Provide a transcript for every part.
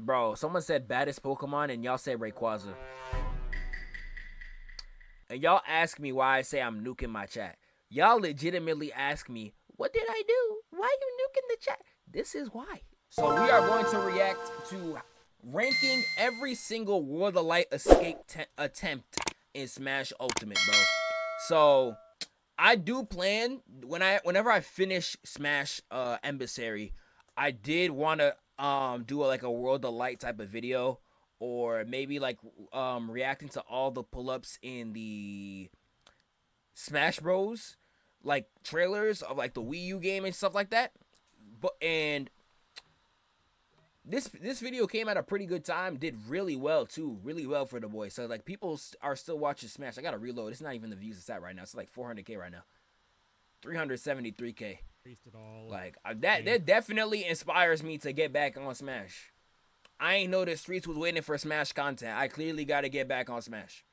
Bro, someone said baddest Pokemon and y'all said Rayquaza. And y'all ask me why I say I'm nuking my chat. Y'all legitimately ask me, what did I do? Why are you nuking the chat? This is why. So we are going to react to ranking every single World of Light escape attempt in Smash Ultimate, bro. So I do plan whenever I finish Smash Emissary, I did want to do like a World of Light type of video, or maybe like reacting to all the pull-ups in the Smash Bros like trailers of like the Wii U game and stuff like that. But and this video came at a pretty good time, did really well too, really well for the boys. So like people are still watching Smash. I gotta reload. It's not even the views it's at right now. It's like 400k right now, 373k. Like that definitely inspires me to get back on Smash. I ain't know the streets was waiting for Smash content. I clearly gotta get back on Smash.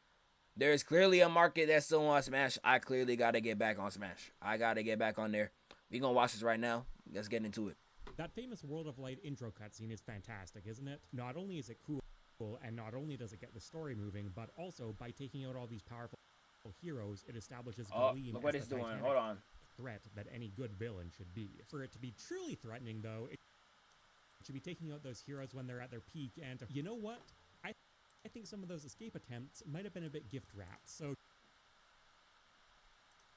There's clearly a market that still wants Smash. I clearly gotta get back on Smash. I gotta get back on there. We gonna watch this right now. Let's get into it. That famous World of Light intro cutscene is fantastic, isn't it? Not only is it cool, and not only does it get the story moving, but also by taking out all these powerful heroes, it establishes Galeem look what as it's the doing. titanic Hold on. threat that any good villain should be. For it to be truly threatening, though, it should be taking out those heroes when they're at their peak, and you know what? I think some of those escape attempts might have been a bit gift wrapped, so...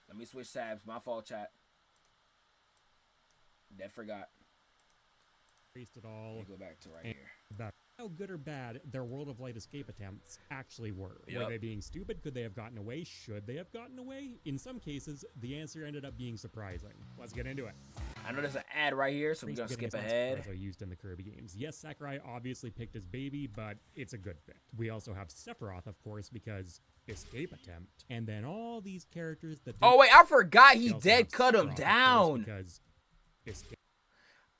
Let me switch tabs. My fault, chat. That forgot. It all. Let me go back to right here. About how good or bad their World of Light escape attempts actually were. Yep. Were they being stupid? Could they have gotten away? Should they have gotten away? In some cases, the answer ended up being surprising. Let's get into it. I know there's an ad right here, so we're gonna skip ahead. Used in the Kirby games. Yes, Sakurai obviously picked his baby, but it's a good fit. We also have Sephiroth, of course, because escape attempt, and then all these characters that. Oh wait, I forgot he dead cut him down. Because escape.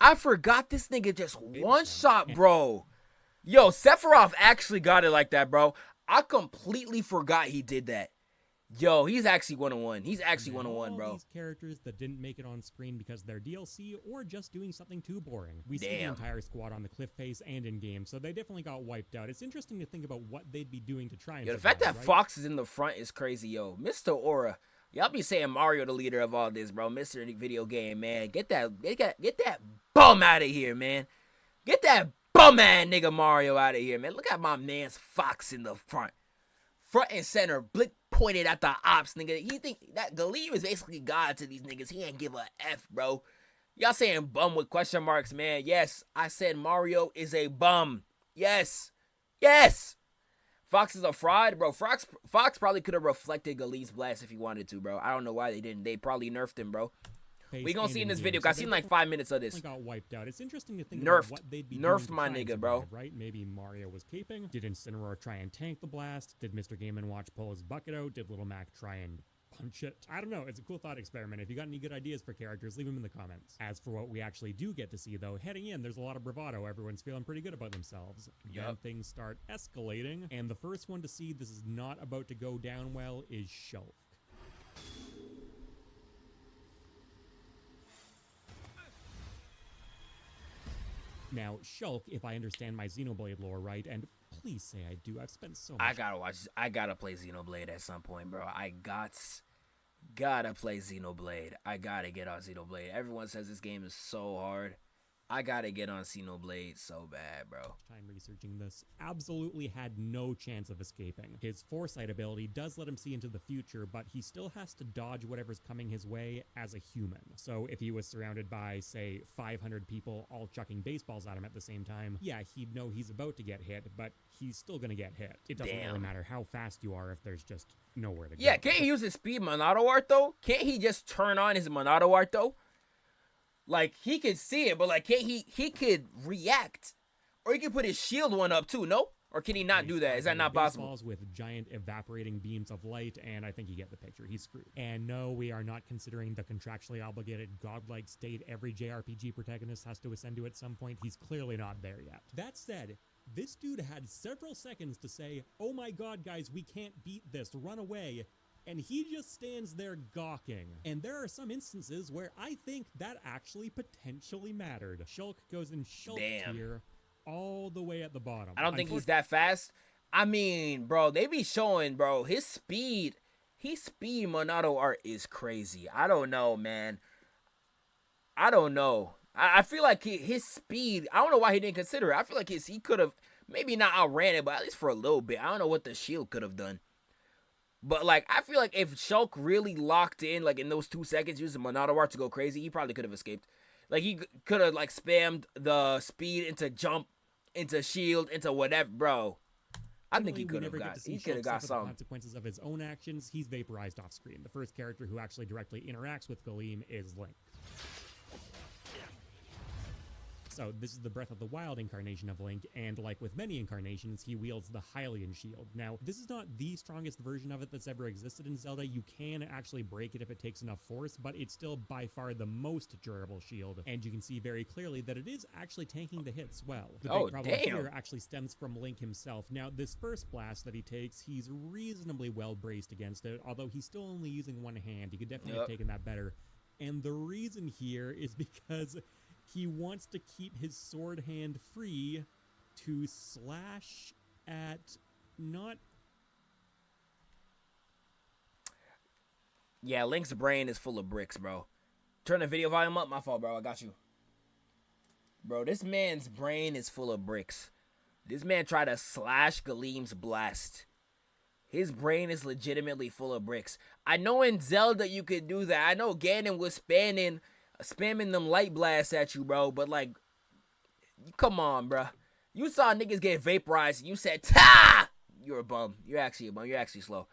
I forgot this nigga just one shot, bro. Yo, Sephiroth actually got it like that, bro. I completely forgot he did that. Yo, he's actually 1-1. He's actually 1-1, bro. These characters that didn't make it on screen because they're DLC or just doing something too boring. We see the entire squad on the cliff face and in game, so they definitely got wiped out. It's interesting to think about what they'd be doing to try and. Yo, the fact that Fox is in the front is crazy, yo. Mr. Aura. Y'all be saying Mario the leader of all this, bro. Mr. Video Game, man. Get that bum out of here, man. Get that bum-ass nigga Mario out of here, man. Look at my man's Fox in the front. Front and center, blick pointed at the ops, nigga. He think that Galeem is basically God to these niggas. He ain't give a F, bro. Y'all saying bum with question marks, man. Yes, I said Mario is a bum. Yes. Yes. Fox is a fraud, bro. Fox probably could have reflected Galeem's blast if he wanted to, bro. I don't know why they didn't. They probably nerfed him, bro. We gonna see in this video. I seen like 5 minutes of this. Got wiped out. It's interesting to think about what they'd be nerfed my nigga, bro. Right? Maybe Mario was caping. Did Incineroar try and tank the blast? Did Mr. Game & Watch pull his bucket out? Did Little Mac try and punch it? I don't know. It's a cool thought experiment. If you got any good ideas for characters, leave them in the comments. As for what we actually do get to see, though, heading in, there's a lot of bravado. Everyone's feeling pretty good about themselves. Then things start escalating, and the first one to see this is not about to go down well is Shulk. Now, Shulk, if I understand my Xenoblade lore right, and please say I do, I've spent so much... I gotta play Xenoblade at some point, bro. I gotta play Xenoblade. I gotta get on Xenoblade. Everyone says this game is so hard. I gotta get on Xenoblade so bad, bro. Time researching this, absolutely had no chance of escaping. His foresight ability does let him see into the future, but he still has to dodge whatever's coming his way as a human. So if he was surrounded by, say, 500 people all chucking baseballs at him at the same time, yeah, he'd know he's about to get hit, but he's still gonna get hit. It doesn't really matter how fast you are if there's just nowhere to go. Yeah, can't he use his speed Monado art, though? Can't he just turn on his Monado art, though? Like, he could see it, but, like, can't he could react. Or he could put his shield one up, too, no? Or can he not do that? Is that not possible? With giant evaporating beams of light, and I think you get the picture. He's screwed. And no, we are not considering the contractually obligated godlike state every JRPG protagonist has to ascend to at some point. He's clearly not there yet. That said, this dude had several seconds to say, oh my god, guys, we can't beat this. Run away. And he just stands there gawking. And there are some instances where I think that actually potentially mattered. Shulk goes in Shulk tier all the way at the bottom. I don't think he's that fast. I mean, bro, they be showing, bro, his speed Monado art is crazy. I don't know, man. I don't know. I feel like his speed, I don't know why he didn't consider it. I feel like he could have maybe not outran it, but at least for a little bit. I don't know what the shield could have done. But, like, I feel like if Shulk really locked in, like, in those 2 seconds using Monado art to go crazy, he probably could have escaped. Like, he could have, like, spammed the speed into jump, into shield, into whatever, bro. I think he could have got some consequences of his own actions. He's vaporized off screen. The first character who actually directly interacts with Galeem is Link. So this is the Breath of the Wild incarnation of Link, and like with many incarnations, he wields the Hylian shield. Now, this is not the strongest version of it that's ever existed in Zelda. You can actually break it if it takes enough force, but it's still by far the most durable shield, and you can see very clearly that it is actually tanking the hits well. The big problem here actually stems from Link himself. Now, this first blast that he takes, he's reasonably well braced against it, although he's still only using one hand. He could definitely have taken that better. And the reason here is because he wants to keep his sword hand free to slash at not... Yeah, Link's brain is full of bricks, bro. Turn the video volume up. My fault, bro. I got you. Bro, this man's brain is full of bricks. This man tried to slash Galeem's blast. His brain is legitimately full of bricks. I know in Zelda you could do that. I know Ganon was spamming them light blasts at you, bro. But, like, come on, bro. You saw niggas get vaporized and you said, "Ta!" You're a bum. You're actually a bum. You're actually slow.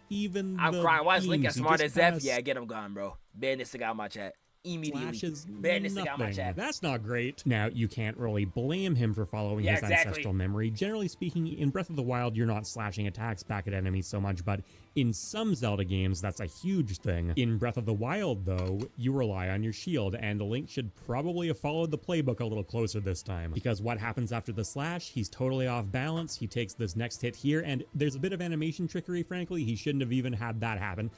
I'm crying. Why is Link as smart as Zeph? Yeah, get him gone, bro. Ban this nigga out of my chat. Immediately. Ban this nigga out of my chat. That's not great. Now, you can't really blame him for following his ancestral memory. Generally speaking, in Breath of the Wild, you're not slashing attacks back at enemies so much, but in some Zelda games, that's a huge thing. In Breath of the Wild, though, you rely on your shield, and Link should probably have followed the playbook a little closer this time. Because what happens after the slash? He's totally off balance, he takes this next hit here, and there's a bit of animation trickery, frankly. He shouldn't have even had that happen.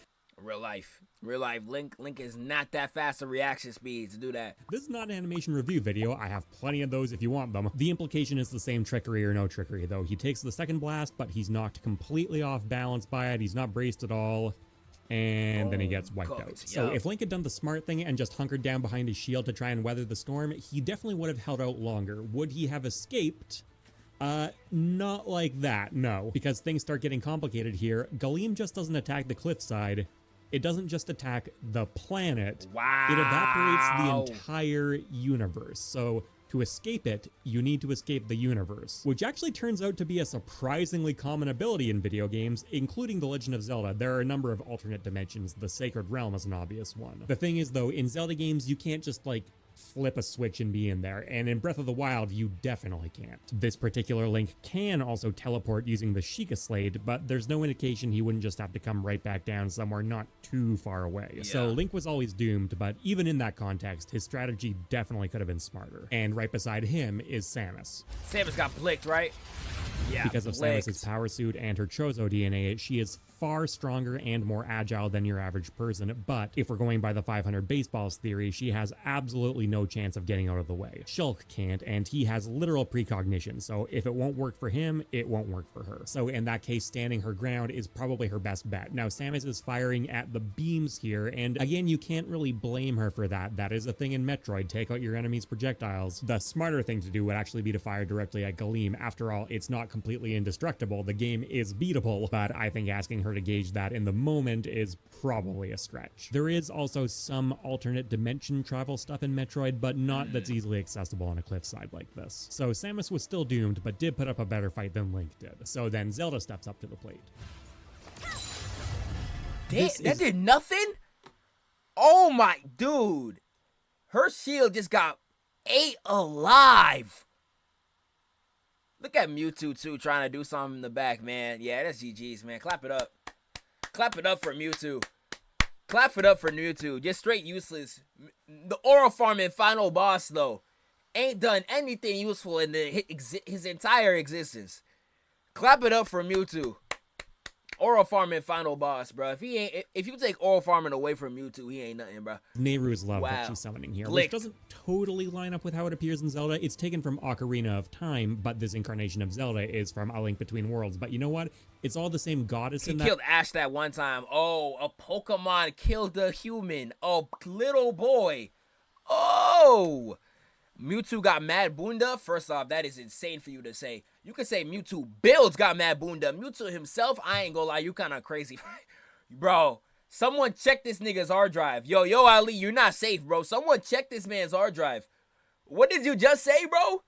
Real life. Link is not that fast of reaction speed to do that. This is not an animation review video. I have plenty of those if you want them. The implication is the same trickery or no trickery, though. He takes the second blast, but he's knocked completely off balance by it. He's not braced at all. And then he gets wiped out. So if Link had done the smart thing and just hunkered down behind his shield to try and weather the storm, he definitely would have held out longer. Would he have escaped? Not like that, no. Because things start getting complicated here. Galeem just doesn't attack the cliffside. It doesn't just attack the planet. Wow. It evaporates the entire universe. So to escape it, you need to escape the universe, which actually turns out to be a surprisingly common ability in video games, including The Legend of Zelda. There are a number of alternate dimensions. The Sacred Realm is an obvious one. The thing is, though, in Zelda games, you can't just, like, flip a switch and be in there, and in Breath of the Wild, you definitely can't. This particular Link can also teleport using the Sheikah Slade, but there's no indication he wouldn't just have to come right back down somewhere not too far away. Yeah. So Link was always doomed, but even in that context, his strategy definitely could have been smarter. And right beside him is Samus. Samus got blicked, right? Yeah, because of Samus's power suit and her Chozo DNA, she is far stronger and more agile than your average person, but if we're going by the 500 baseballs theory, she has absolutely no chance of getting out of the way. Shulk can't, and he has literal precognition, so if it won't work for him, it won't work for her. So in that case, standing her ground is probably her best bet. Now, Samus is firing at the beams here, and again, you can't really blame her for that. That is a thing in Metroid. Take out your enemy's projectiles. The smarter thing to do would actually be to fire directly at Galeem. After all, it's not completely indestructible. The game is beatable, but I think asking her to gauge that in the moment is probably a stretch. There is also some alternate dimension travel stuff in Metroid, but not that's easily accessible on a cliffside like this. So Samus was still doomed, but did put up a better fight than Link did. So then Zelda steps up to the plate. That did nothing? Oh my dude. Her shield just got ate alive. Look at Mewtwo, too, trying to do something in the back, man. Yeah, that's GG's, man. Clap it up. Clap it up for Mewtwo. Clap it up for Mewtwo. Just straight useless. The Aura Farming final boss, though, ain't done anything useful in his entire existence. Clap it up for Mewtwo. oral farming final boss, bro. If you take oral farming away from Mewtwo, he ain't nothing, bro. Nehru's love that she's summoning here, which doesn't totally line up with how it appears in Zelda. It's taken from Ocarina of Time, but this incarnation of Zelda is from A Link Between Worlds. But you know what? It's all the same goddess in that. He killed Ash that one time. Oh, a Pokemon killed a human. A little boy. Oh! Mewtwo got mad bunda. First off, that is insane for you to say. You could say Mewtwo builds got mad bunda. Mewtwo himself, I ain't gonna lie, you kind of crazy. Bro, someone check this nigga's hard drive. Yo, Ali, you're not safe, bro. Someone check this man's hard drive. What did you just say, bro?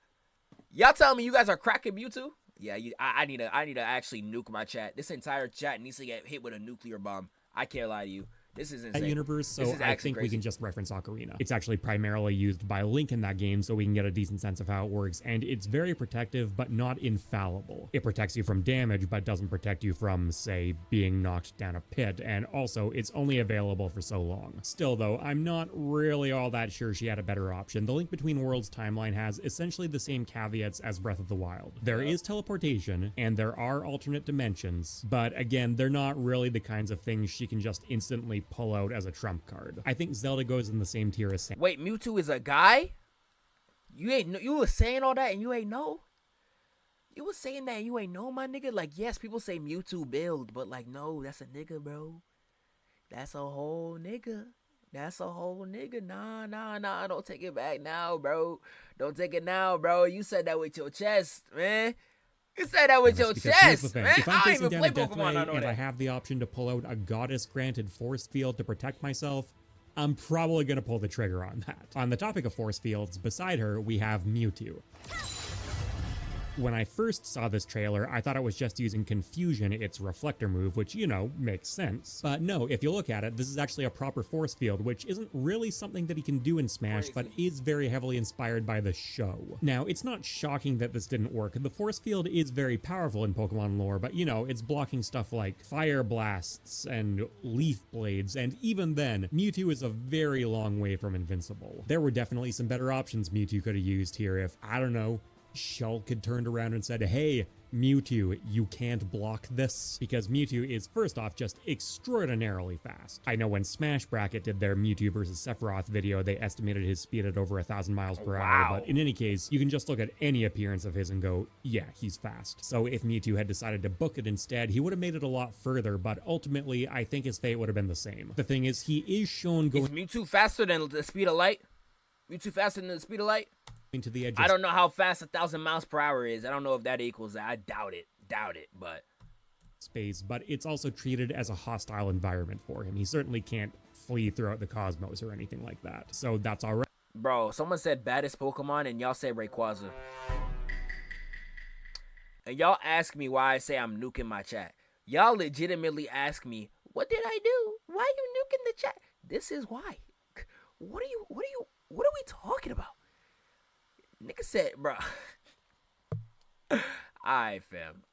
Y'all telling me you guys are cracking Mewtwo? Yeah, I need to actually nuke my chat. This entire chat needs to get hit with a nuclear bomb. I can't lie to you. This is insane. That universe, so I think we can just reference Ocarina. It's actually primarily used by Link in that game, so we can get a decent sense of how it works, and it's very protective, but not infallible. It protects you from damage, but doesn't protect you from, say, being knocked down a pit, and also, it's only available for so long. Still, though, I'm not really all that sure she had a better option. The Link Between Worlds timeline has essentially the same caveats as Breath of the Wild. There is teleportation, and there are alternate dimensions, but again, they're not really the kinds of things she can just instantly pull out as a trump card. I think Zelda goes in the same tier as Samus. Wait, Mewtwo is a guy? You was saying all that and you ain't know? You was saying that and you ain't know, my nigga? Like, yes, people say Mewtwo build, but like, no, that's a nigga, bro. That's a whole nigga. That's a whole nigga. Nah. Don't take it back now, bro. Don't take it now, bro. You said that with your chest, man. You said that with your chest, man. If I'm I don't facing even down play a death Pokemon, ray I know and that. I have the option to pull out a goddess-granted force field to protect myself, I'm probably going to pull the trigger on that. On the topic of force fields, beside her, we have Mewtwo. When I first saw this trailer, I thought it was just using Confusion, its reflector move, which, you know, makes sense. But no, if you look at it, this is actually a proper force field, which isn't really something that he can do in Smash, but is very heavily inspired by the show. Now, it's not shocking that this didn't work. The force field is very powerful in Pokemon lore, but, you know, it's blocking stuff like fire blasts and leaf blades, and even then, Mewtwo is a very long way from invincible. There were definitely some better options Mewtwo could have used here if, I don't know, Shulk had turned around and said, hey, Mewtwo, you can't block this. Because Mewtwo is, first off, just extraordinarily fast. I know when Smash Bracket did their Mewtwo versus Sephiroth video, they estimated his speed at over 1,000 miles per hour, but in any case, you can just look at any appearance of his and go, yeah, he's fast. So if Mewtwo had decided to book it instead, he would have made it a lot further, but ultimately, I think his fate would have been the same. The thing is, he is shown going— Is Mewtwo faster than the speed of light? Mewtwo faster than the speed of light? to the edge. I don't know how fast 1,000 miles per hour is. I don't know if that equals that. I doubt it, but space, but it's also treated as a hostile environment for him. He certainly can't flee throughout the cosmos or anything like that. So that's all right. Bro, someone said baddest Pokemon and y'all say Rayquaza. And y'all ask me why I say I'm nuking my chat. Y'all legitimately ask me, what did I do? Why you nuking the chat? This is why. What are we talking about? Nigga said, bro. Alright, fam.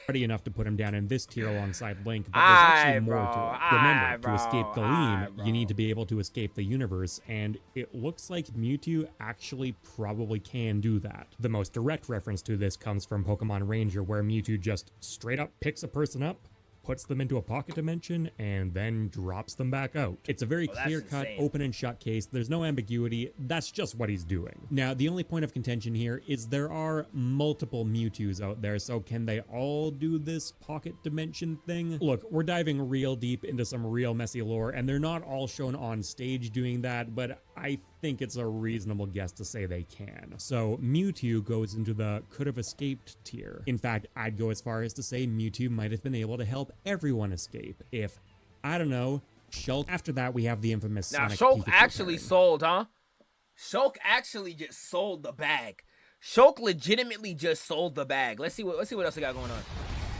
Already enough to put him down in this tier alongside Link, but there's actually more to it. Remember, to escape Galeem, you need to be able to escape the universe, and it looks like Mewtwo actually probably can do that. The most direct reference to this comes from Pokemon Ranger, where Mewtwo just straight up picks a person up, puts them into a pocket dimension, and then drops them back out. It's a very clear-cut, open and shut case. There's no ambiguity. That's just what he's doing. Now, the only point of contention here is there are multiple Mewtwo's out there, so can they all do this pocket dimension thing? Look, we're diving real deep into some real messy lore, and they're not all shown on stage doing that, but I think it's a reasonable guess to say they can. So Mewtwo goes into the could have escaped tier. In fact, I'd go as far as to say Mewtwo might have been able to help everyone escape if, I don't know, Shulk. After that, we have the infamous Sonic Shulk Pikachu actually turn. sold, huh? Shulk actually just sold the bag. Shulk legitimately just sold the bag. Let's see what else we got going on.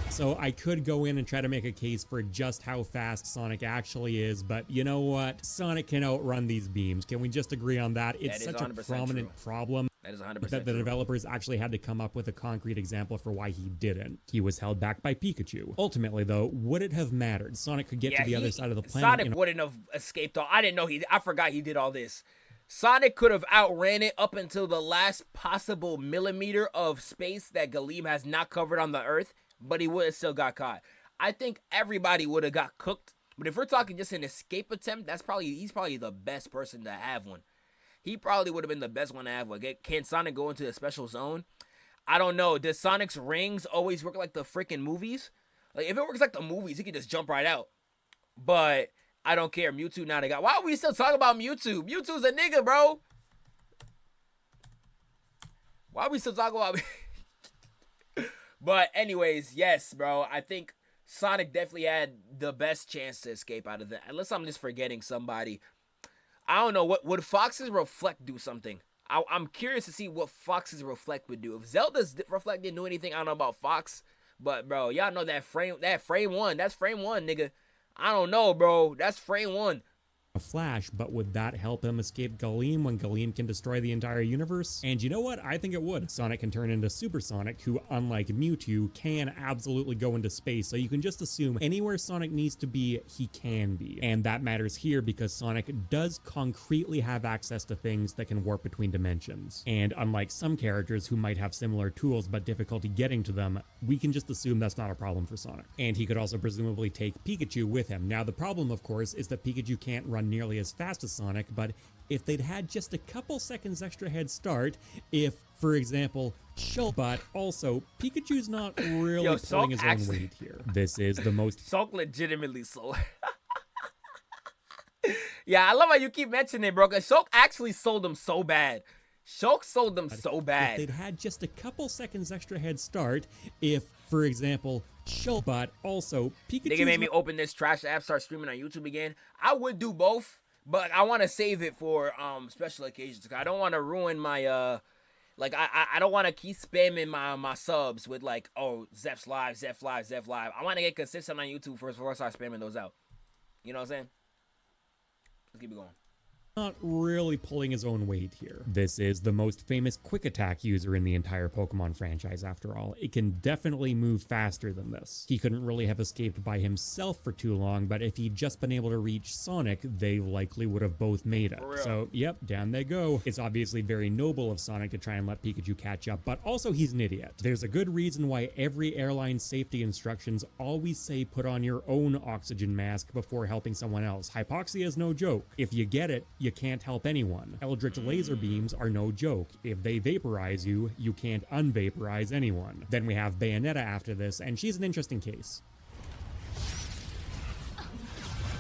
So I could go in and try to make a case for just how fast Sonic actually is, but you know what? Sonic can outrun these beams. Can we just agree on that? It's such a prominent problem That is 100% that the developers actually had to come up with a concrete example for why he didn't. He was held back by Pikachu. Ultimately, though, would it have mattered? Sonic could get to the other side of the planet. Sonic wouldn't have escaped all. I didn't know I forgot he did all this. Sonic could have outran it up until the last possible millimeter of space that Galeem has not covered on the Earth, but he would have still got caught. I think everybody would have got cooked. But if we're talking just an escape attempt, he's probably the best person to have one. He probably would have been the best one to have one. Can Sonic go into the special zone? I don't know. Does Sonic's rings always work like the freaking movies? Like, if it works like the movies, he could just jump right out. But I don't care. Mewtwo now they got. Why are we still talking about Mewtwo? Mewtwo's a nigga, bro. Why are we still talking about But anyways, yes, bro. I think Sonic definitely had the best chance to escape out of that. Unless I'm just forgetting somebody. I don't know. What would Fox's Reflect do something? I'm curious to see what Fox's Reflect would do. If Zelda's Reflect didn't do anything, I don't know about Fox. But bro, y'all know that frame one. That's frame one, nigga. I don't know, bro. That's frame one. A Flash, but would that help him escape Galeem when Galeem can destroy the entire universe? And you know what? I think it would. Sonic can turn into Super Sonic, who, unlike Mewtwo, can absolutely go into space, so you can just assume anywhere Sonic needs to be, he can be. And that matters here because Sonic does concretely have access to things that can warp between dimensions. And unlike some characters who might have similar tools but difficulty getting to them, we can just assume that's not a problem for Sonic. And he could also presumably take Pikachu with him. Now, the problem, of course, is that Pikachu can't run nearly as fast as Sonic, but if they'd had just a couple seconds extra head start, if, for example, but also, Pikachu's not really pulling his own weight here. This is the most... Shulk legitimately sold. Yeah, I love how you keep mentioning it, bro, because Shulk actually sold them so bad. Shulk sold them so bad. If they'd had just a couple seconds extra head start, if, for example, but also Pikachu. Nigga made me open this trash app, start streaming on YouTube again. I would do both, but I want to save it for special occasions. I don't want to ruin my like I don't want to keep spamming my subs with like, oh, Zeph's live, Zeph live, Zeph live. I want to get consistent on YouTube first before I start spamming those out. You know what I'm saying? Let's keep it going. Not really pulling his own weight here. This is the most famous quick attack user in the entire Pokemon franchise after all. It can definitely move faster than this. He couldn't really have escaped by himself for too long, but if he'd just been able to reach Sonic, they likely would have both made it. So, yep, down they go. It's obviously very noble of Sonic to try and let Pikachu catch up, but also he's an idiot. There's a good reason why every airline safety instructions always say put on your own oxygen mask before helping someone else. Hypoxia is no joke. If you get it, you can't help anyone. Eldritch laser beams are no joke. If they vaporize you, you can't unvaporize anyone. Then we have Bayonetta after this, and she's an interesting case.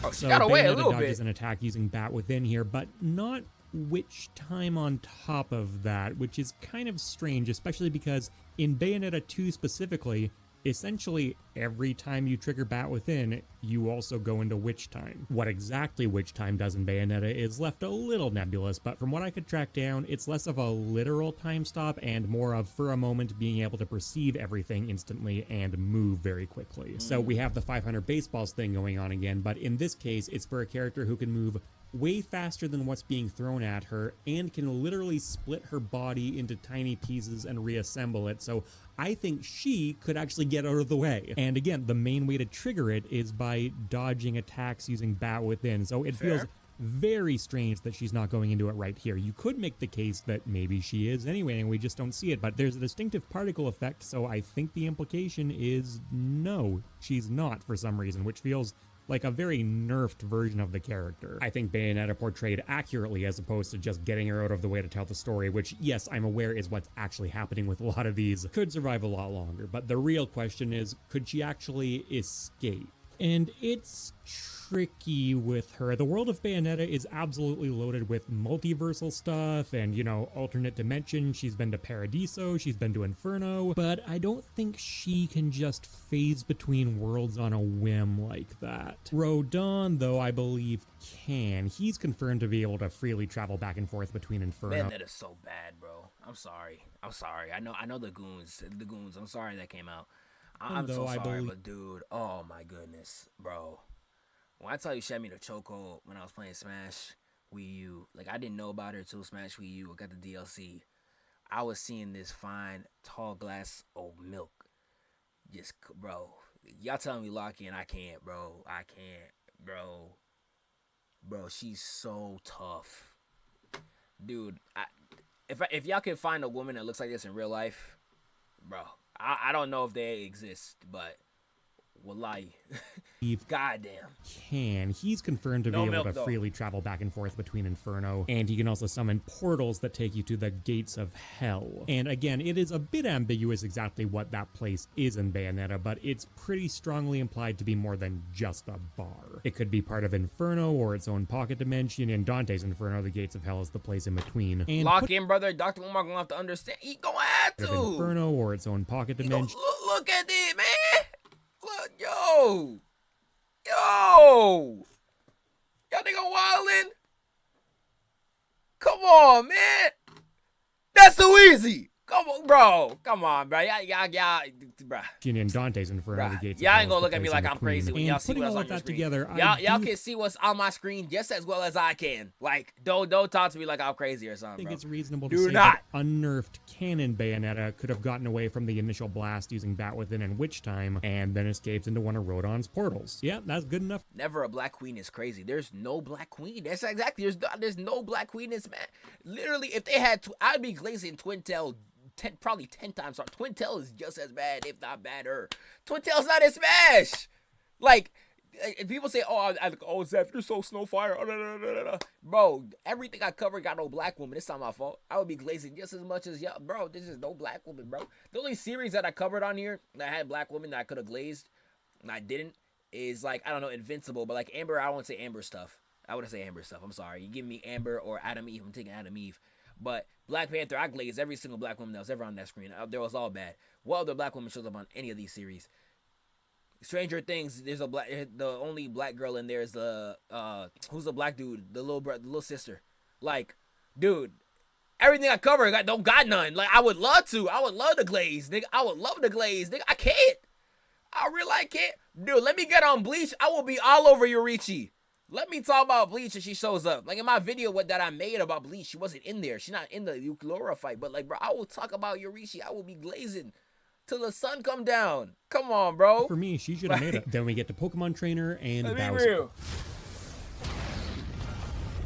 Oh, she got away a little bit. Bayonetta dodges an attack using Bat Within here, but not Witch Time on top of that, which is kind of strange, especially because in Bayonetta 2 specifically, essentially every time you trigger Bat Within, you also go into Witch Time. What exactly Witch Time does in Bayonetta is left a little nebulous, but from what I could track down, it's less of a literal time stop and more of, for a moment, being able to perceive everything instantly and move very quickly. So we have the 500 baseballs thing going on again, but in this case, it's for a character who can move way faster than what's being thrown at her and can literally split her body into tiny pieces and reassemble it. So I think she could actually get out of the way. And again, the main way to trigger it is by dodging attacks using Bat Within. So it feels very strange that she's not going into it right here. You could make the case that maybe she is anyway and we just don't see it, but there's a distinctive particle effect, so I think the implication is no, she's not for some reason, which feels like a very nerfed version of the character. I think Bayonetta portrayed accurately as opposed to just getting her out of the way to tell the story, which, yes, I'm aware is what's actually happening with a lot of these. Could survive a lot longer, but the real question is, could she actually escape? And it's tricky with her. The world of Bayonetta is absolutely loaded with multiversal stuff and, you know, alternate dimension. She's been to Paradiso, she's been to Inferno, but I don't think she can just phase between worlds on a whim like that. Rodon, though, I believe can. He's confirmed to be able to freely travel back and forth between Inferno. Bayonetta's so bad, bro. I'm sorry. I know the goons. I'm sorry that came out. I'm so sorry, but dude, oh my goodness, bro. When I tell you she had me the chokehold when I was playing Smash Wii U, like I didn't know about her until Smash Wii U. I got the DLC. I was seeing this fine, tall glass of milk. Just, bro. Y'all telling me lock in, I can't, bro. I can't, bro. Bro, she's so tough. Dude, if y'all can find a woman that looks like this in real life, bro. I don't know if they exist, but Wallahi. Eve Goddamn. He's confirmed to No be able milk, to though. freely travel back and forth between Inferno, and he can also summon portals that take you to the gates of hell. And again, it is a bit ambiguous exactly what that place is in Bayonetta, but it's pretty strongly implied to be more than just a bar. It could be part of Inferno or its own pocket dimension. In Dante's Inferno, the gates of hell is the place in between. And Lock in, brother. Dr. Umar gonna have to understand. He gonna have of to. Inferno or its own pocket dimension. Look at it, man. Look, yo. Y'all nigga wildin'? Come on, man. That's too easy. Come on, bro. Come on, bro. Y'all, bro. In Dante's Inferno, the gates of Y'all hell ain't is gonna the look at me place like in I'm crazy between. when And y'all see putting what's all on of your that screen. together, Y'all can see what's on my screen just as well as I can. Like, don't talk to me like I'm crazy or something, I think bro. it's reasonable to Do say not. that unnerfed canon Bayonetta could have gotten away from the initial blast using Bat Within and Witch Time, and then escaped into one of Rodon's portals. Yeah, that's good enough. Never a black queen is crazy. There's no black queen. That's exactly. There's no black queen in Smash. Literally, if they had, I'd be glazing Twin Tail probably 10 times. Twin Tail is just as bad, if not badder. Twin Tail's not in Smash. Like, people say, oh, Zeph, you're so Snowfire. Bro, everything I covered got no black woman. It's not my fault. I would be glazing just as much as y'all. Bro, this is no black woman, bro. The only series that I covered on here that had black women that I could have glazed, and I didn't, is like, I don't know, Invincible. But like Amber, I won't say Amber stuff. I wouldn't say Amber stuff. I'm sorry. You give me Amber or Adam Eve, I'm taking Adam Eve. But Black Panther, I glazed every single black woman that was ever on that screen. There was all bad. What other black woman shows up on any of these series? Stranger Things, there's the only black girl in there is the who's the black dude, the little sister. Like, dude, everything I cover don't got none. Like, I would love to glaze, nigga. I would love to glaze, nigga. I can't. I really can't. Dude, let me get on Bleach. I will be all over Yorichi. Let me talk about Bleach and she shows up. Like in my video that I made about Bleach, she wasn't in there. She's not in the Euclora fight. But like, bro, I will talk about Yorichi. I will be glazing till the sun come down. Come on, bro. For me, she should have made it. Then we get to Pokemon Trainer and Let me Bowser. be real.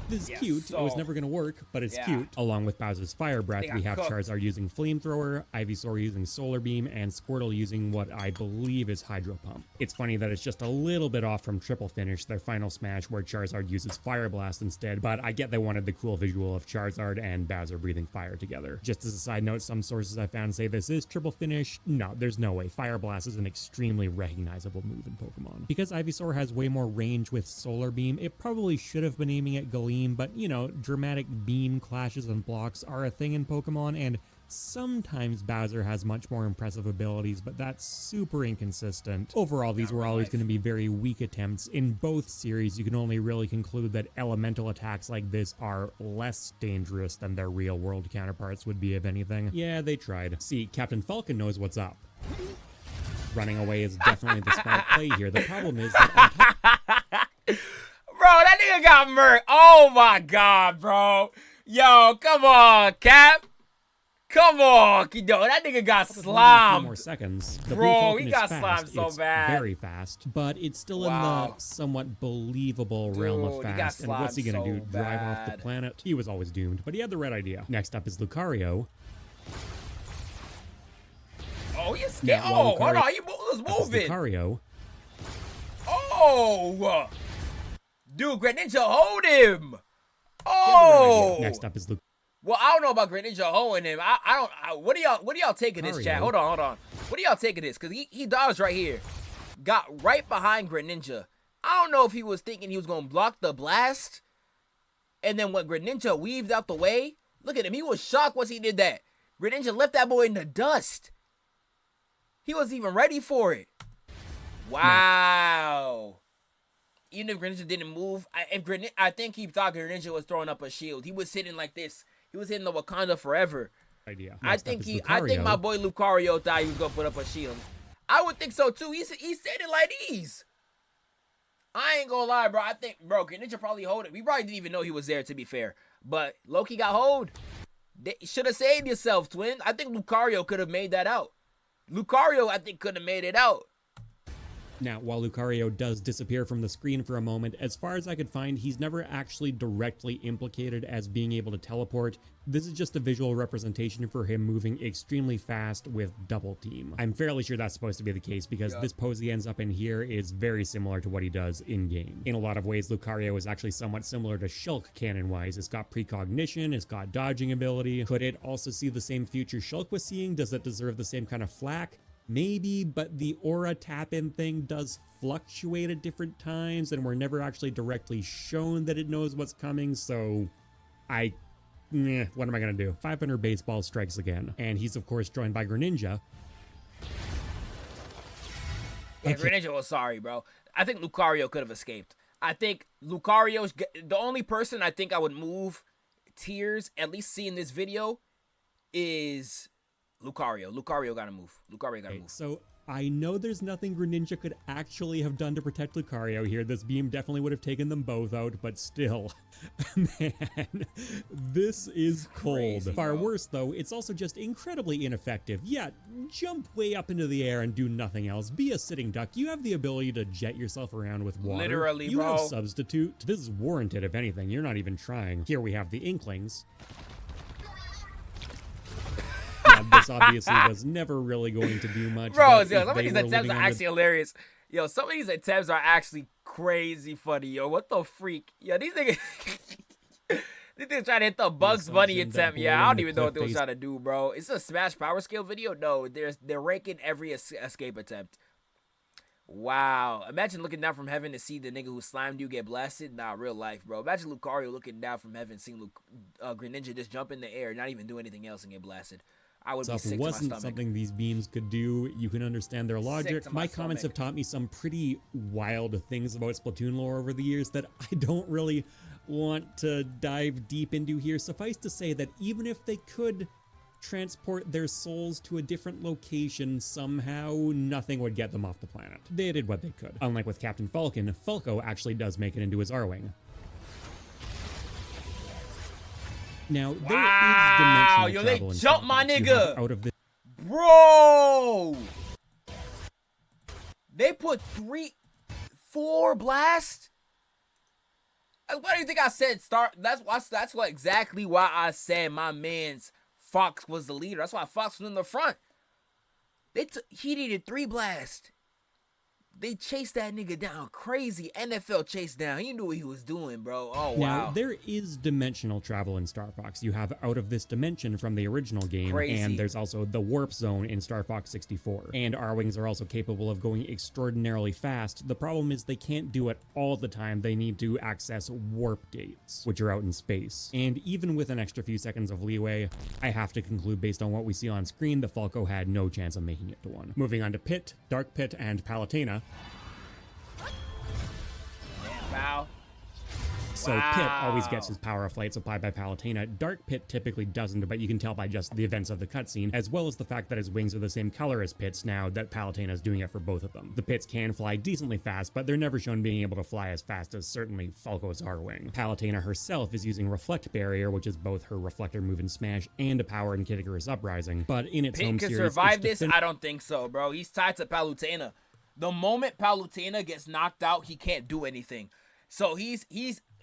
This is cute. It was never going to work, but it's cute. Along with Bowser's Fire Breath, we have Charizard using Flamethrower, Ivysaur using Solar Beam, and Squirtle using what I believe is Hydro Pump. It's funny that it's just a little bit off from Triple Finish, their final smash where Charizard uses Fire Blast instead, but I get they wanted the cool visual of Charizard and Bowser breathing fire together. Just as a side note, some sources I found say this is Triple Finish. No, there's no way. Fire Blast is an extremely recognizable move in Pokemon. Because Ivysaur has way more range with Solar Beam, it probably should have been aiming at Galeem, but you know, dramatic beam clashes and blocks are a thing in Pokemon, and sometimes Bowser has much more impressive abilities, but that's super inconsistent. Overall, these were always going to be very weak attempts. In both series, you can only really conclude that elemental attacks like this are less dangerous than their real-world counterparts would be, if anything. Yeah, they tried. See, Captain Falcon knows what's up. Running away is definitely the smart play here. The problem is that Bro, that nigga got murked. Oh my god, bro. Yo, come on, Cap. Come on, Kido. That nigga got slimed. More seconds. The Bro, he got slimed so it's bad. Very fast, but it's still in the somewhat believable realm of fast. And what's he gonna do? Drive off the planet? He was always doomed, but he had the right idea. Next up is Lucario. Oh, he's scared. Oh, hold on. He was moving. Lucario. Oh. Dude, Greninja, hold him. Oh. Next up is Lucario. Well, I don't know about Greninja holding him. What do y'all taking this, chat? Hold on. What do y'all taking this? Because he dodged right here. Got right behind Greninja. I don't know if he was thinking he was going to block the blast. And then when Greninja weaved out the way, look at him. He was shocked once he did that. Greninja left that boy in the dust. He wasn't even ready for it. Wow. Even if Greninja didn't move, I think he thought Greninja was throwing up a shield. He was sitting like this. He was hitting the Wakanda forever. I think my boy Lucario thought he was gonna put up a shield. I would think so too. He said it like these. I ain't gonna lie, bro. I think, bro, Greninja probably hold it. We probably didn't even know he was there, to be fair. But Loki got hold. They should have saved yourself, twin. I think Lucario could have made that out. Lucario, I think, could have made it out. Now, while Lucario does disappear from the screen for a moment, as far as I could find, he's never actually directly implicated as being able to teleport. This is just a visual representation for him moving extremely fast with Double Team. I'm fairly sure that's supposed to be the case because this pose he ends up in here is very similar to what he does in-game. In a lot of ways, Lucario is actually somewhat similar to Shulk canon-wise. It's got precognition, it's got dodging ability. Could it also see the same future Shulk was seeing? Does it deserve the same kind of flack? Maybe, but the aura tap-in thing does fluctuate at different times, and we're never actually directly shown that it knows what's coming, so what am I gonna do? 500 baseball strikes again. And he's, of course, joined by Greninja. Yeah, Greninja was sorry, bro. I think Lucario could have escaped. I think Lucario's the only person I think I would move tiers, at least see in this video, is Lucario. Lucario gotta move. Lucario gotta move. So I know there's nothing Greninja could actually have done to protect Lucario here. This beam definitely would have taken them both out, but still, man, this is cold. Crazy, Far bro. worse, though, it's also just incredibly ineffective. Yeah, jump way up into the air and do nothing else. Be a sitting duck. You have the ability to jet yourself around with water. Literally, you bro. have substitute. This is warranted, if anything. You're not even trying. Here we have the Inklings. This obviously was never really going to do much. Bro, but yo, if some of they these were attempts living are on the- actually hilarious. Yo, some of these attempts are actually crazy funny, yo. What the freak? Yo, these niggas... These niggas trying to hit the Bugs Bunny assumption that attempt. Yeah, I blowing don't the even know what they cliff was face- trying to do, bro. Is this a Smash Power Skill video? No, they're ranking every escape attempt. Wow. Imagine looking down from heaven to see the nigga who slimed you get blasted. Nah, real life, bro. Imagine Lucario looking down from heaven, seeing Greninja just jump in the air, not even do anything else and get blasted. I would be Stuff sick to my wasn't stomach. something these beams could do. You can understand their logic. to my My comments stomach. have taught me some pretty wild things about Splatoon lore over the years that I don't really want to dive deep into here. Suffice to say that even if they could transport their souls to a different location somehow, nothing would get them off the planet. They did what they could. Unlike with Captain Falcon, Falco actually does make it into his R-Wing. Now, there is dimensional yo, they travel in jumped Star my Fox. You have nigga. out of the Bro! They put 4 blast? Why do you think I said start? That's what exactly why I said my man's Fox was the leader. That's why Fox was in the front. He needed 3 blast. They chased that nigga down crazy. NFL chase down. He knew what he was doing, bro. Oh, wow. Now, there is dimensional travel in Star Fox. You have out of this dimension from the original game, Crazy. and there's also the warp zone in Star Fox 64. And R-Wings are also capable of going extraordinarily fast. The problem is they can't do it all the time. They need to access warp gates, which are out in space. And even with an extra few seconds of leeway, I have to conclude based on what we see on screen, the Falco had no chance of making it to one. Moving on to Pit, Dark Pit, and Palutena. Wow. So Pit always gets his power of flight supplied by Palutena. Dark Pit typically doesn't, but you can tell by just the events of the cutscene, as well as the fact that his wings are the same color as Pit's now that Palutena is doing it for both of them. The Pits can fly decently fast, but they're never shown being able to fly as fast as certainly Falco's R-Wing. Palutena herself is using Reflect Barrier, which is both her reflector move in Smash and a power in Kid Icarus Uprising, but in its Pit home can series, survive it's this? I don't think so, bro. He's tied to Palutena. The moment Palutena gets knocked out, he can't do anything. So he's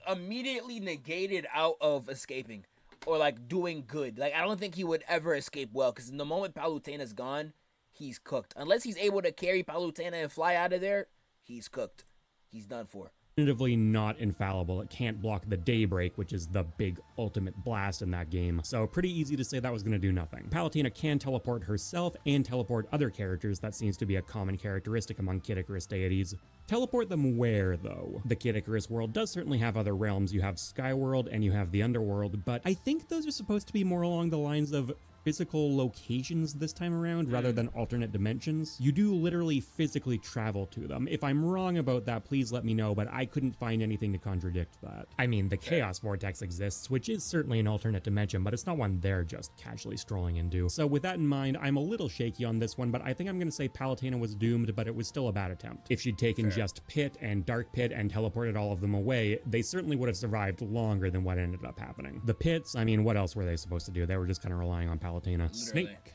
immediately negated out of escaping or like doing good. Like, I don't think he would ever escape well, because in the moment Palutena's gone, he's cooked. Unless he's able to carry Palutena and fly out of there, he's cooked. He's done for. definitively not infallible. It can't block the Daybreak, which is the big ultimate blast in that game, so pretty easy to say that was going to do nothing. Palutena can teleport herself and teleport other characters. That seems to be a common characteristic among Kid Icarus deities. Teleport them where, though? The Kid Icarus world does certainly have other realms. You have Skyworld and you have the Underworld, but I think those are supposed to be more along the lines of physical locations this time around rather than alternate dimensions. You do literally physically travel to them. If I'm wrong about that, please let me know, but I couldn't find anything to contradict that. I mean, the Chaos Vortex exists, which is certainly an alternate dimension, but it's not one they're just casually strolling into. So with that in mind, I'm a little shaky on this one, but I think I'm gonna say Palutena was doomed, but it was still a bad attempt. If she'd taken just Pit and Dark Pit and teleported all of them away, they certainly would have survived longer than what ended up happening. The Pits, I mean, what else were they supposed to do? They were just kind of relying on Palutena. Literally. Snake.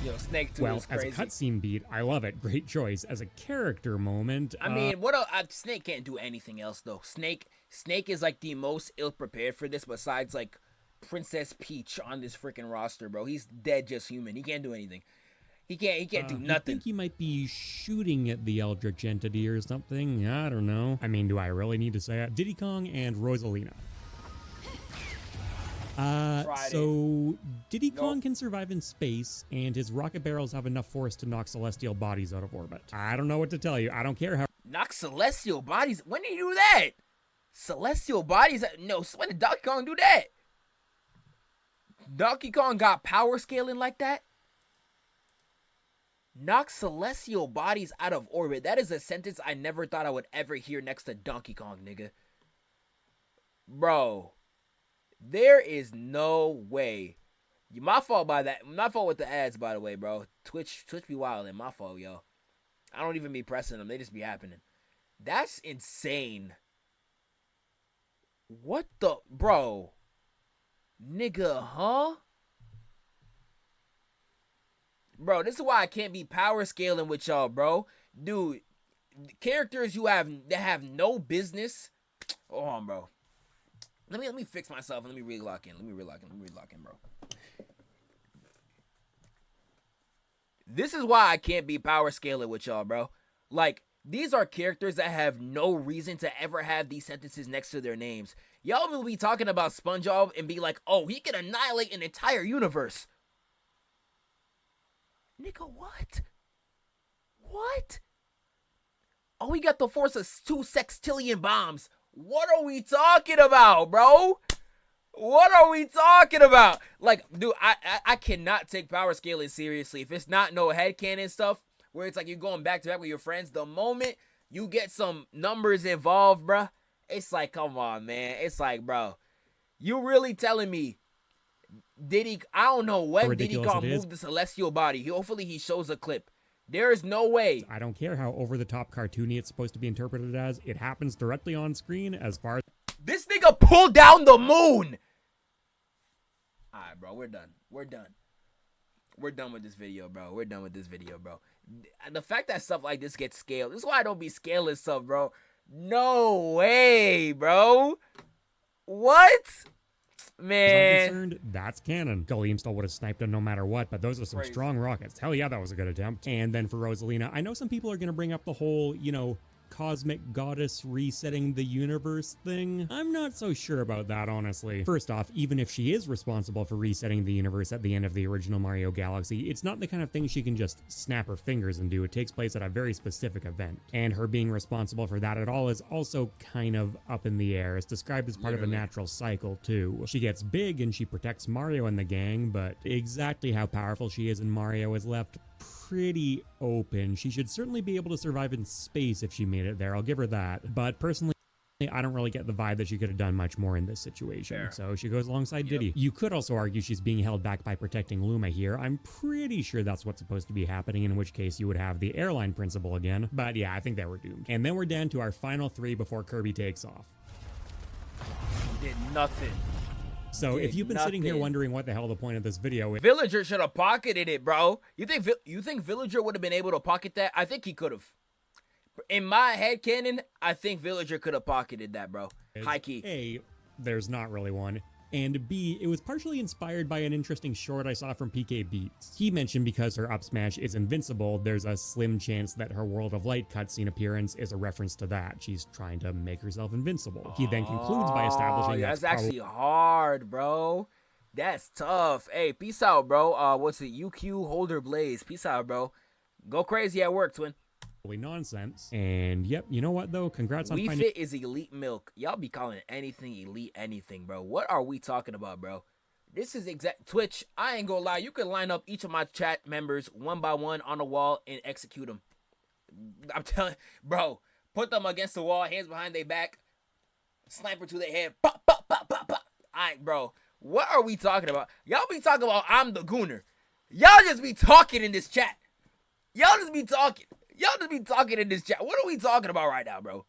Yo, Snake 2 Well, is as a crazy. cutscene beat, I love it. Great choice. As a character moment, I mean, Snake can't do anything else though. Snake is like the most ill prepared for this, besides like Princess Peach on this freaking roster, bro. He's dead, just human. He can't do anything. He can't do nothing. I think he might be shooting at the Eldritch entity or something. I don't know. I mean, do I really need to say it? Diddy Kong and Rosalina. So Diddy Kong can survive in space, and his rocket barrels have enough force to knock celestial bodies out of orbit. I don't know what to tell you. I don't care how. Knock celestial bodies? When did he do that? Celestial bodies? No, when did Donkey Kong do that? Donkey Kong got power scaling like that? Knock celestial bodies out of orbit. That is a sentence I never thought I would ever hear next to Donkey Kong, nigga. Bro. There is no way. My fault by that. My fault with the ads, by the way, bro. Twitch be wildin'. My fault, yo. I don't even be pressing them. They just be happening. That's insane. What the... Bro. Nigga, huh? Bro, this is why I can't be power scaling with y'all, bro. Dude, characters that have no business. Hold on, bro. Let me fix myself and let me relock in. Let me relock in, bro. This is why I can't be power scaling with y'all, bro. Like, these are characters that have no reason to ever have these sentences next to their names. Y'all will be talking about SpongeBob and be like, oh, he can annihilate an entire universe. Nigga, what? What? Oh, he got the force of 2 sextillion bombs. What are we talking about, bro? What are we talking about? Like, dude, I cannot take power scaling seriously. If it's not no headcanon stuff, where it's like you're going back to back with your friends, the moment you get some numbers involved, bruh, it's like, come on, man. It's like, bro, you really telling me I don't know when Diddy Kong moved the celestial body. Hopefully he shows a clip. There is no way. I don't care how over-the-top cartoony it's supposed to be interpreted as. It happens directly on screen as far as... This nigga pulled down the moon! Alright, bro. We're done. We're done with this video, bro. The fact that stuff like this gets scaled. This is why I don't be scaling stuff, bro. No way, bro. What? Man. I'm concerned, that's canon. Galeem still would have sniped him no matter what, but those are some strong rockets. Hell yeah, that was a good attempt. And then for Rosalina, I know some people are going to bring up the whole, cosmic goddess resetting the universe thing. I'm not so sure about that, honestly. First off, even if she is responsible for resetting the universe at the end of the original Mario Galaxy, it's not the kind of thing she can just snap her fingers and do. It takes place at a very specific event. And her being responsible for that at all is also kind of up in the air. It's described as part of a natural cycle, too. She gets big and she protects Mario and the gang, but exactly how powerful she is in Mario is left pretty open. She should certainly be able to survive in space if she made it there, I'll give her that. But personally, I don't really get the vibe that she could have done much more in this situation. Fair. So she goes alongside Diddy. You could also argue she's being held back by protecting Luma here. I'm pretty sure that's what's supposed to be happening, in which case you would have the airline principle again. But yeah, I think that we're doomed. And then we're down to our final 3 before Kirby takes off. Did nothing. So if you've been sitting here wondering what the hell the point of this video is... Villager should have pocketed it, bro. You think Villager would have been able to pocket that? I think he could have. In my head canon, I think Villager could have pocketed that, bro. High key. A, there's not really one. And B, it was partially inspired by an interesting short I saw from PK Beats. He mentioned because her up smash is invincible, there's a slim chance that her World of Light cutscene appearance is a reference to that. She's trying to make herself invincible. He then concludes by establishing that's actually hard, bro. That's tough. Hey, peace out, bro. What's it? UQ Holder Blaze. Peace out, bro. Go crazy at work, twin. Nonsense. And yep, you know what though? Congrats on finding... Fit is elite milk. Y'all be calling anything elite anything, bro. What are we talking about, bro? This is exact Twitch. I ain't gonna lie. You can line up each of my chat members one by one on a wall and execute them. I'm telling, bro. Put them against the wall, hands behind their back, sniper to their head. Pop, pop, pop, pop, pop. Alright, bro. What are we talking about? Y'all be talking about I'm the gooner. Y'all just be talking in this chat. Y'all just be talking in this chat. What are we talking about right now, bro?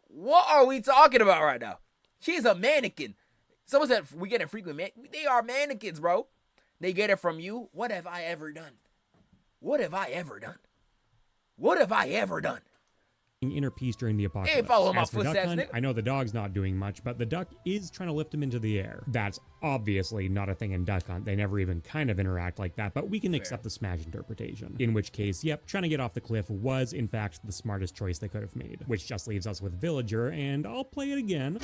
What are we talking about right now? She's a mannequin. Someone said we get it frequent, man. They are mannequins, bro. They get it from you. What have I ever done? What have I ever done? What have I ever done? Inner peace during the apocalypse. Hey, follow my As for Duck footsteps, Hunt, nigga. I know the dog's not doing much, but the duck is trying to lift him into the air. That's obviously not a thing in Duck Hunt. They never even kind of interact like that, but we can accept the Smash interpretation. In which case, yep, trying to get off the cliff was, in fact, the smartest choice they could have made. Which just leaves us with Villager, and I'll play it again.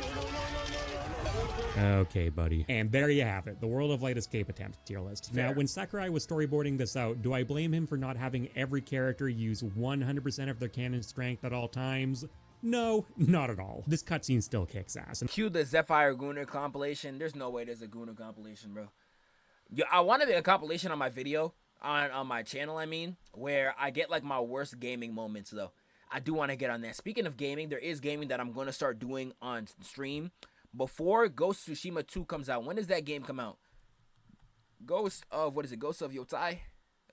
Okay, buddy. And there you have it, the World of Light escape attempt tier list. Fair. Now, when Sakurai was storyboarding this out, do I blame him for not having every character use 100% of their canon strength at all times? No, not at all. This cutscene still kicks ass. And Cue the ZEPHFIRE Gunner compilation. There's no way there's a Gunner compilation, bro. Yeah, I want to make a compilation on my video, on my channel, I mean, where I get like my worst gaming moments, though. I do want to get on that. Speaking of gaming, there is gaming that I'm going to start doing on stream before Ghost of Tsushima 2 comes out. When does that game come out? Ghost of, what is it? Ghost of Yotei?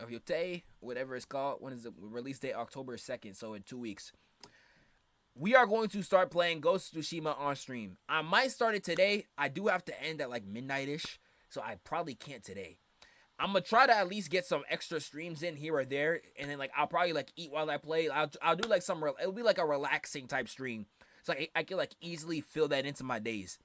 Of Yotei? Whatever it's called. When is the release date? October 2nd, so in 2 weeks. We are going to start playing Ghost of Tsushima on stream. I might start it today. I do have to end at like midnight-ish, so I probably can't today. I'm going to try to at least get some extra streams in here or there, and then like I'll probably like eat while I play. I'll do like it'll be like a relaxing type stream. So I can like easily fill that into my days.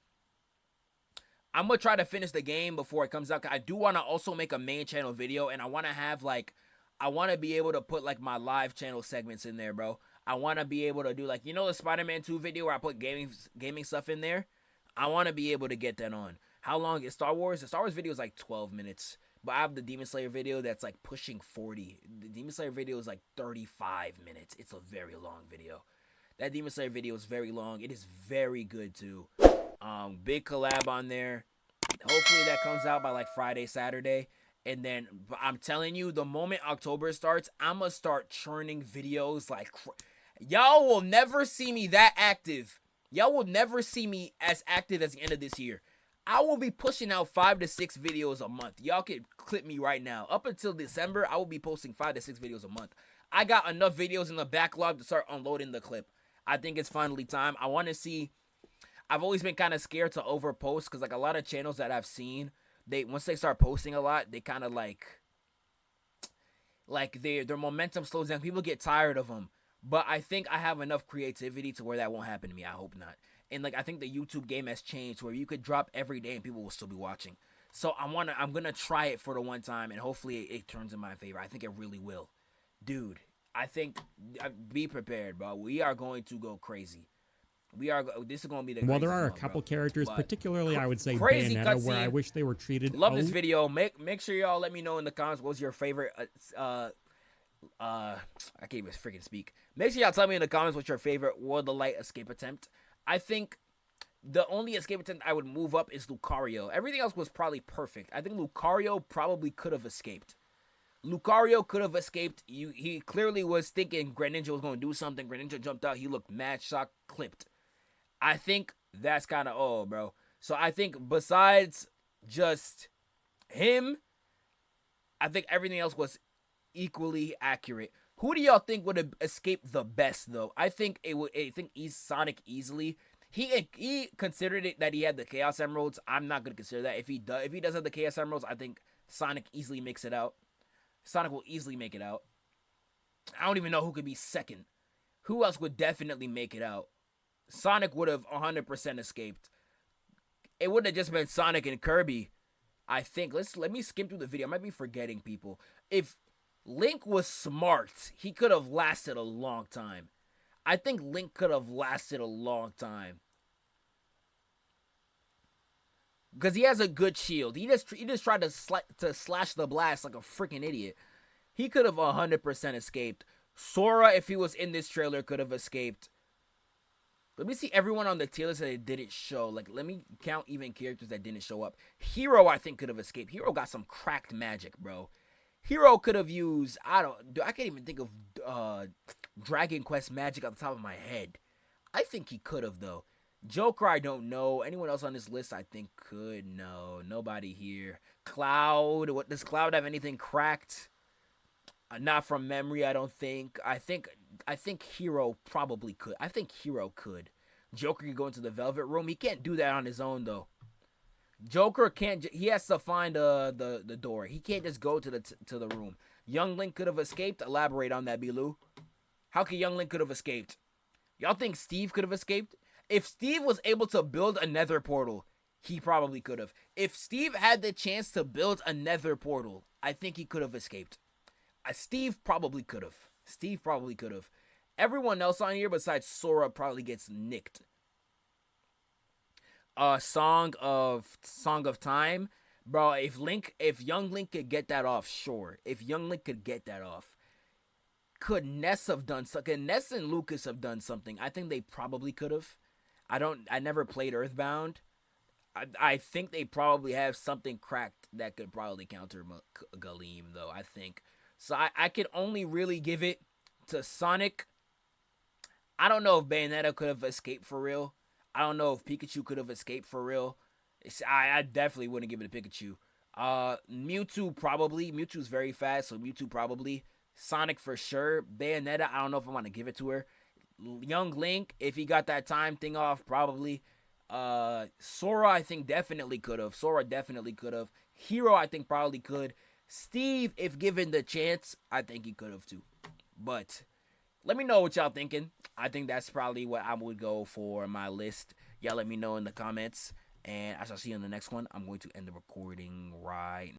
I'm going to try to finish the game before it comes out. I do want to also make a main channel video, and I want to have like, I want to be able to put like my live channel segments in there, bro. I want to be able to do like, you know, the Spider-Man 2 video where I put gaming stuff in there? I want to be able to get that on. How long is Star Wars? The Star Wars video is like 12 minutes. But I have the Demon Slayer video that's like pushing 40. The Demon Slayer video is like 35 minutes. It's a very long video. That Demon Slayer video is very long. It is very good too. Big collab on there. Hopefully that comes out by like Friday, Saturday. And then I'm telling you, the moment October starts, I'm going to start churning videos like... Y'all will never see me that active. Y'all will never see me as active as the end of this year. I will be pushing out 5 to 6 videos a month. Y'all can clip me right now. Up until December, I will be posting 5 to 6 videos a month. I got enough videos in the backlog to start unloading the clip. I think it's finally time. I want to see... I've always been kind of scared to overpost because like a lot of channels that I've seen, once they start posting a lot, they kind of like their momentum slows down. People get tired of them. But I think I have enough creativity to where that won't happen to me. I hope not. And like I think the YouTube game has changed where you could drop every day and people will still be watching. So I'm gonna try it for the one time and hopefully it turns in my favor. I think it really will. Dude, I think be prepared, bro. We are going to go crazy. This is going to be the while there are a couple characters, particularly I would say Bayonetta, where I wish they were treated... Love this video. Make sure y'all let me know in the comments what's your favorite... I can't even freaking speak. Make sure y'all tell me in the comments what's your favorite World of Light escape attempt. I think the only escape attempt I would move up is Lucario. Everything else was probably perfect. I think Lucario probably could have escaped. Lucario could have escaped. He clearly was thinking Greninja was going to do something. Greninja jumped out. He looked mad shocked, clipped. I think that's kind of all, bro. So I think besides just him, I think everything else was equally accurate. Who do y'all think would have escaped the best, though? I think Sonic easily. He considered it that he had the Chaos Emeralds. I'm not gonna consider that. If he does have the Chaos Emeralds, I think Sonic easily makes it out. Sonic will easily make it out. I don't even know who could be second. Who else would definitely make it out? Sonic would have 100% escaped. It would have just been Sonic and Kirby. I think. Let me skim through the video. I might be forgetting people. If Link was smart, he could have lasted a long time. I think Link could have lasted a long time. Because he has a good shield. He just tried to slash the blast like a freaking idiot. He could have 100% escaped. Sora, if he was in this trailer, could have escaped. Let me see everyone on the tier list that it didn't show. Like, let me count even characters that didn't show up. Hero, I think, could have escaped. Hero got some cracked magic, bro. Hero could have used, I can't even think of Dragon Quest magic off the top of my head. I think he could have, though. Joker, I don't know. Anyone else on this list, I think, could. No, nobody here. Cloud, does Cloud have anything cracked? Not from memory, I don't think. I think Hero probably could. I think Hero could. Joker could go into the Velvet Room. He can't do that on his own, though. Joker can't. He has to find the door. He can't just go to the room. Young Link could have escaped? Elaborate on that, Bilu. How could Young Link could have escaped? Y'all think Steve could have escaped? If Steve was able to build a nether portal, he probably could have. If Steve had the chance to build a nether portal, I think he could have escaped. Steve probably could have. Steve probably could have. Everyone else on here besides Sora probably gets nicked. Song of Time. Bro, if Young Link could get that off, sure. If Young Link could get that off. Could Ness have done something? Could Ness and Lucas have done something? I think they probably could have. I never played Earthbound. I think they probably have something cracked that could probably counter Galeem, though, I think. So I could only really give it to Sonic. I don't know if Bayonetta could have escaped for real. I don't know if Pikachu could have escaped for real. I definitely wouldn't give it to Pikachu. Mewtwo probably. Mewtwo's very fast, so Mewtwo probably. Sonic for sure. Bayonetta, I don't know if I'm going to give it to her. Young Link, if he got that time thing off, probably. Sora, I think definitely could have. Sora definitely could have. Hero, I think probably could. Steve, if given the chance, I think he could have too. But let me know what y'all thinking. I think that's probably what I would go for my list. Y'all let me know in the comments. And I shall see you in the next one. I'm going to end the recording right now.